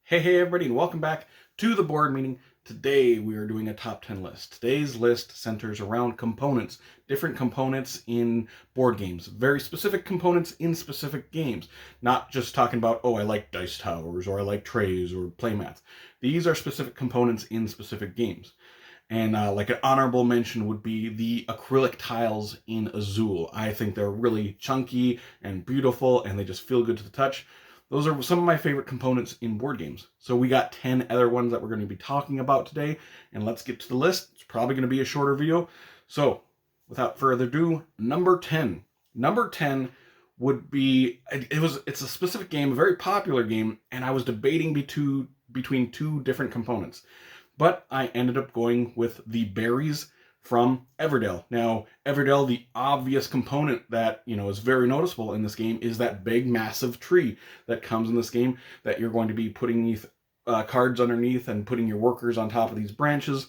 Hey everybody, and welcome back to the board meeting. Today we are doing a top 10 list. Today's list centers around components, different components in board games, very specific components in specific games. Not just talking about, oh, I like dice towers, or I like trays, or playmats. These are specific components in specific games. And like an honorable mention would be the acrylic tiles in Azul. I think they're really chunky and beautiful, and they just feel good to the touch. Those are some of my favorite components in board games. So we got 10 other ones that we're going to be talking about today, and let's get to the list. It's probably going to be a shorter video. So without further ado, number 10. Number 10 would be, it's a specific game, a very popular game, and I was debating between two different components. But I ended up going with the berries from Everdell. Now, Everdell, the obvious component that, is very noticeable in this game is that big, massive tree that comes in this game that you're going to be putting cards underneath and putting your workers on top of these branches.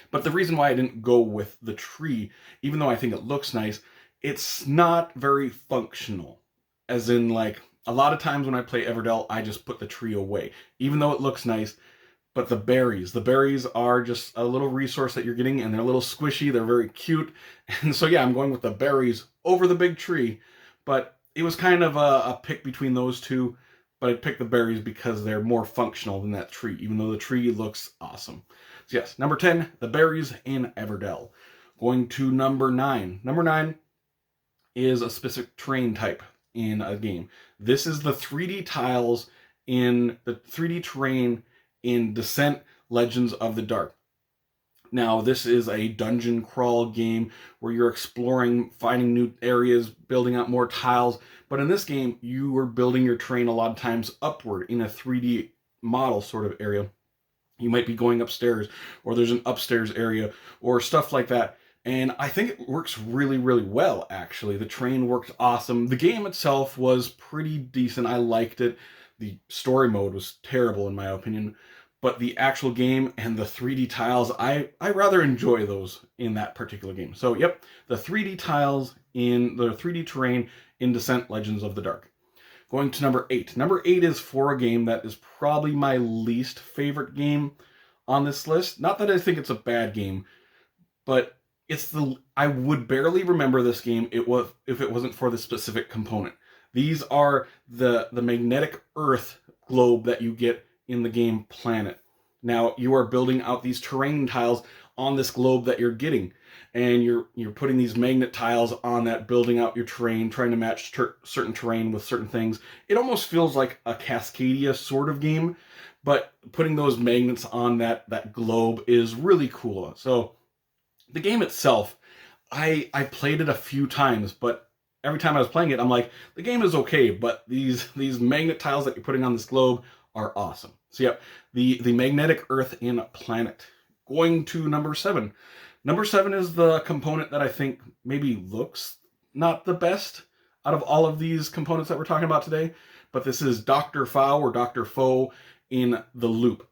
But the reason why I didn't go with the tree, even though I think it looks nice, it's not very functional. As in, like, a lot of times when I play Everdell, I just put the tree away. Even though it looks nice, but the berries are just a little resource that you're getting, and they're a little squishy, they're very cute. And so yeah, I'm going with the berries over the big tree, but it was kind of a pick between those two, but I picked the berries because they're more functional than that tree, even though the tree looks awesome. So yes, number 10, the berries in Everdell. Going to number 9. Number 9 is a specific terrain type in a game. This is the 3D tiles in the 3D terrain in Descent Legends of the Dark. Now, this is a dungeon crawl game where you're exploring, finding new areas, building out more tiles. But in this game, you are building your terrain a lot of times upward in a 3D model sort of area. You might be going upstairs, or there's an upstairs area, or stuff like that. And I think it works really, really well, actually. The terrain worked awesome. The game itself was pretty decent. I liked it. The story mode was terrible, in my opinion. But the actual game and the 3D tiles, I rather enjoy those in that particular game. So, yep, the 3D tiles in the 3D terrain in Descent Legends of the Dark. Going to number 8. Number 8 is for a game that is probably my least favorite game on this list. Not that I think it's a bad game, but I would barely remember this game if it wasn't for the specific component. These are the magnetic Earth globe that you get in the game Planet. Now, you are building out these terrain tiles on this globe that you're getting, and you're putting these magnet tiles on that, building out your terrain, trying to match certain terrain with certain things. It almost feels like a Cascadia sort of game, but putting those magnets on that globe is really cool. So the game itself, I played it a few times, but every time I was playing it, I'm like, the game is okay, but these magnet tiles that you're putting on this globe are awesome. So yep, the magnetic Earth in Planet. Going to number 7. Number 7 is the component that I think maybe looks not the best out of all of these components that we're talking about today, but this is Dr. Fow or Dr. Foe in The Loop.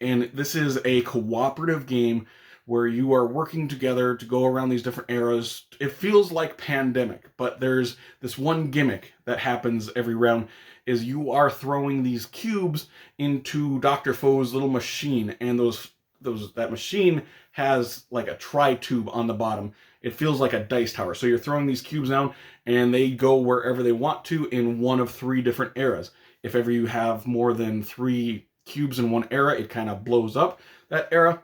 And this is a cooperative game where you are working together to go around these different eras. It feels like Pandemic, but there's this one gimmick that happens every round, is you are throwing these cubes into Dr. Foe's little machine, and that machine has like a tri-tube on the bottom. It feels like a dice tower. So you're throwing these cubes down, and they go wherever they want to in one of 3 different eras. If ever you have more than 3 cubes in one era, it kind of blows up that era.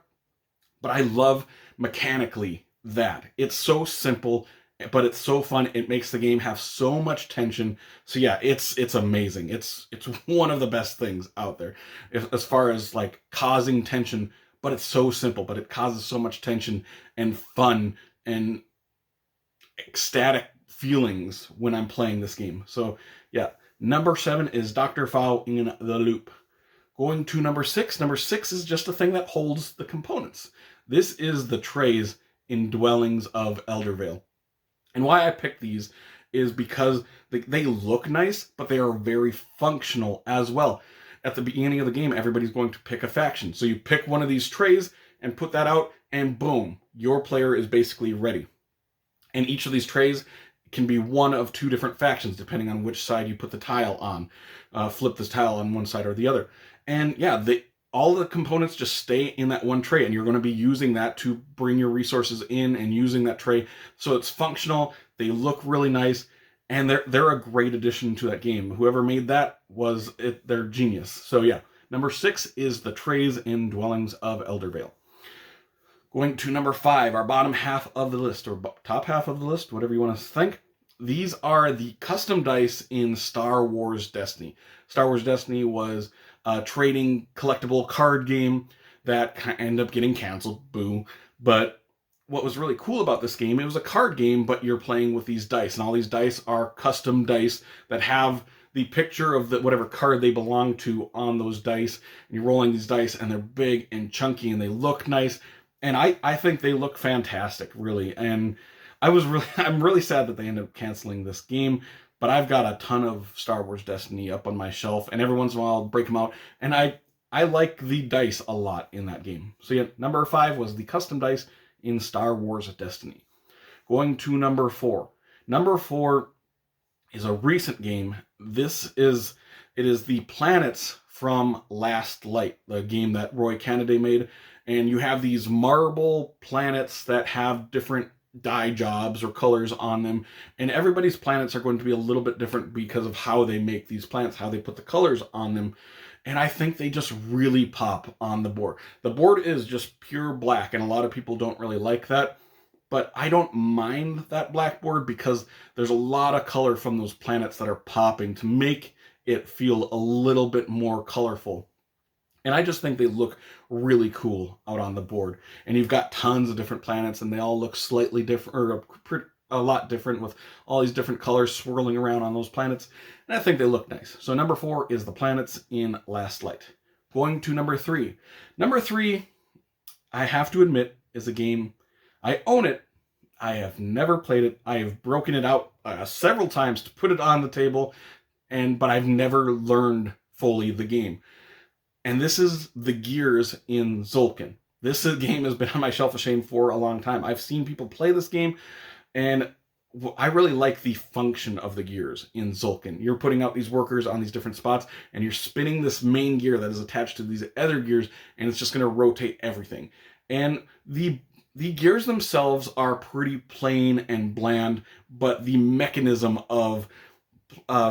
But I love mechanically that. It's so simple, but it's so fun. It makes the game have so much tension. So yeah, it's amazing. It's one of the best things out there as far as like causing tension, but it's so simple, but it causes so much tension and fun and ecstatic feelings when I'm playing this game. So yeah, number 7 is Dr. Fow in The Loop. Going to number 6. Number 6 is just a thing that holds the components. This is the trays in Dwellings of Eldervale. And why I picked these is because they look nice, but they are very functional as well. At the beginning of the game, everybody's going to pick a faction. So you pick one of these trays and put that out, and boom, your player is basically ready. And each of these trays can be one of two different factions depending on which side you put the tile on. Flip this tile on one side or the other. And yeah, all the components just stay in that one tray, and you're going to be using that to bring your resources in and using that tray. So it's functional, they look really nice, and they're a great addition to that game. Whoever made that they're genius. So yeah, number 6 is the trays in Dwellings of Eldervale. Going to number 5, our bottom half of the list, or top half of the list, whatever you want to think. These are the custom dice in Star Wars Destiny. Star Wars Destiny was a trading collectible card game that ended up getting canceled, boo. But what was really cool about this game, it was a card game, but you're playing with these dice, and all these dice are custom dice that have the picture of whatever card they belong to on those dice, and you're rolling these dice, and they're big and chunky, and they look nice, and I think they look fantastic, really. And I'm really sad that they ended up canceling this game, but I've got a ton of Star Wars Destiny up on my shelf, and every once in a while I'll break them out, and I like the dice a lot in that game. So yeah, number 5 was the custom dice in Star Wars Destiny. Going to number 4. Number 4 is a recent game. It is the planets from Last Light, the game that Roy Kennedy made, and you have these marble planets that have different dye jobs or colors on them, and everybody's planets are going to be a little bit different because of how they make these planets, how they put the colors on them. And I think they just really pop on the board. The board is just pure black, and a lot of people don't really like that. But I don't mind that black board because there's a lot of color from those planets that are popping to make it feel a little bit more colorful. And I just think they look really cool out on the board. And you've got tons of different planets, and they all look slightly different, or a lot different, with all these different colors swirling around on those planets. And I think they look nice. So number 4 is the planets in Last Light. Going to number 3. Number 3, I have to admit, is a game. I own it. I have never played it. I have broken it out several times to put it on the table, but I've never learned fully the game. And this is the gears in Tzolk'in. This game has been on my shelf of shame for a long time. I've seen people play this game, and I really like the function of the gears in Tzolk'in. You're putting out these workers on these different spots, and you're spinning this main gear that is attached to these other gears, and it's just going to rotate everything. And the gears themselves are pretty plain and bland, but the mechanism of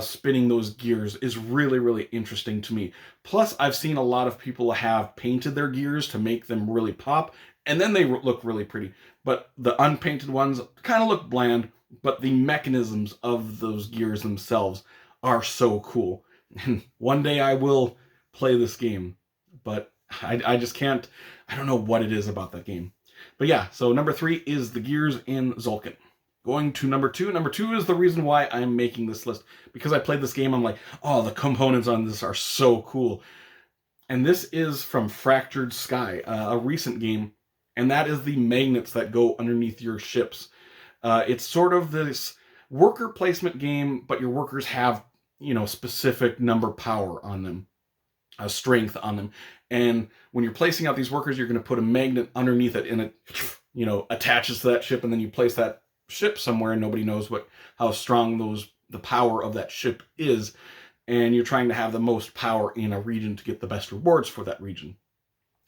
spinning those gears is really, really interesting to me. Plus, I've seen a lot of people have painted their gears to make them really pop, and then they look really pretty. But the unpainted ones kind of look bland, but the mechanisms of those gears themselves are so cool. And one day I will play this game, but I just can't. I don't know what it is about that game. But yeah, so number 3 is the gears in Tzolk'in. Going to number 2. Number 2 is the reason why I'm making this list. Because I played this game, I'm like, oh, the components on this are so cool. And this is from Fractured Sky, a recent game. And that is the magnets that go underneath your ships. It's sort of this worker placement game, but your workers have, specific number power on them. Strength on them. And when you're placing out these workers, you're going to put a magnet underneath it, and it, attaches to that ship, and then you place that ship somewhere, and nobody knows how strong the power of that ship is, and you're trying to have the most power in a region to get the best rewards for that region.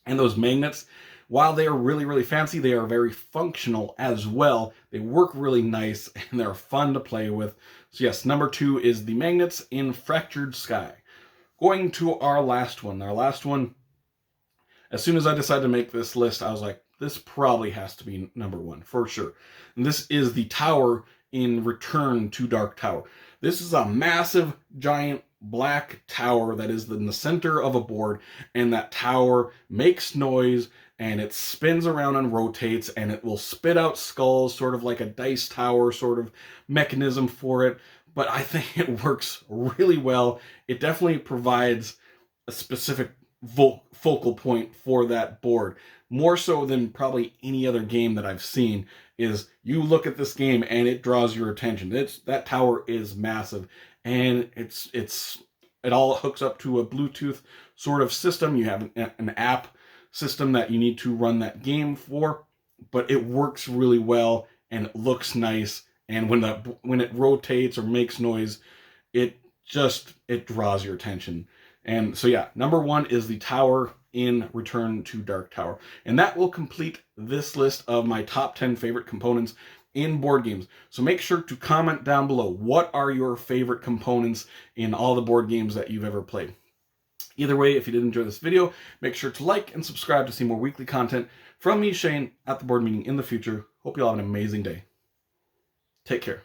And those magnets, while they are really, really fancy, they are very functional as well. They work really nice, and they're fun to play with. So yes, number 2 is the magnets in Fractured Sky. Going to our last one. Our last one, as soon as I decided to make this list, I was like, this probably has to be number 1, for sure. And this is the tower in Return to Dark Tower. This is a massive, giant, black tower that is in the center of a board, and that tower makes noise, and it spins around and rotates, and it will spit out skulls, sort of like a dice tower sort of mechanism for it. But I think it works really well. It definitely provides a specific focal point for that board. More so than probably any other game that I've seen, is you look at this game and it draws your attention. That tower is massive, and it all hooks up to a Bluetooth sort of system. You have an app system that you need to run that game for, but it works really well, and it looks nice, And when it rotates or makes noise, it draws your attention. And so yeah, number 1 is the tower in Return to Dark Tower. And that will complete this list of my top 10 favorite components in board games. So make sure to comment down below, what are your favorite components in all the board games that you've ever played? Either way, if you did enjoy this video, make sure to like and subscribe to see more weekly content from me, Shane, at the board meeting in the future. Hope you all have an amazing day. Take care.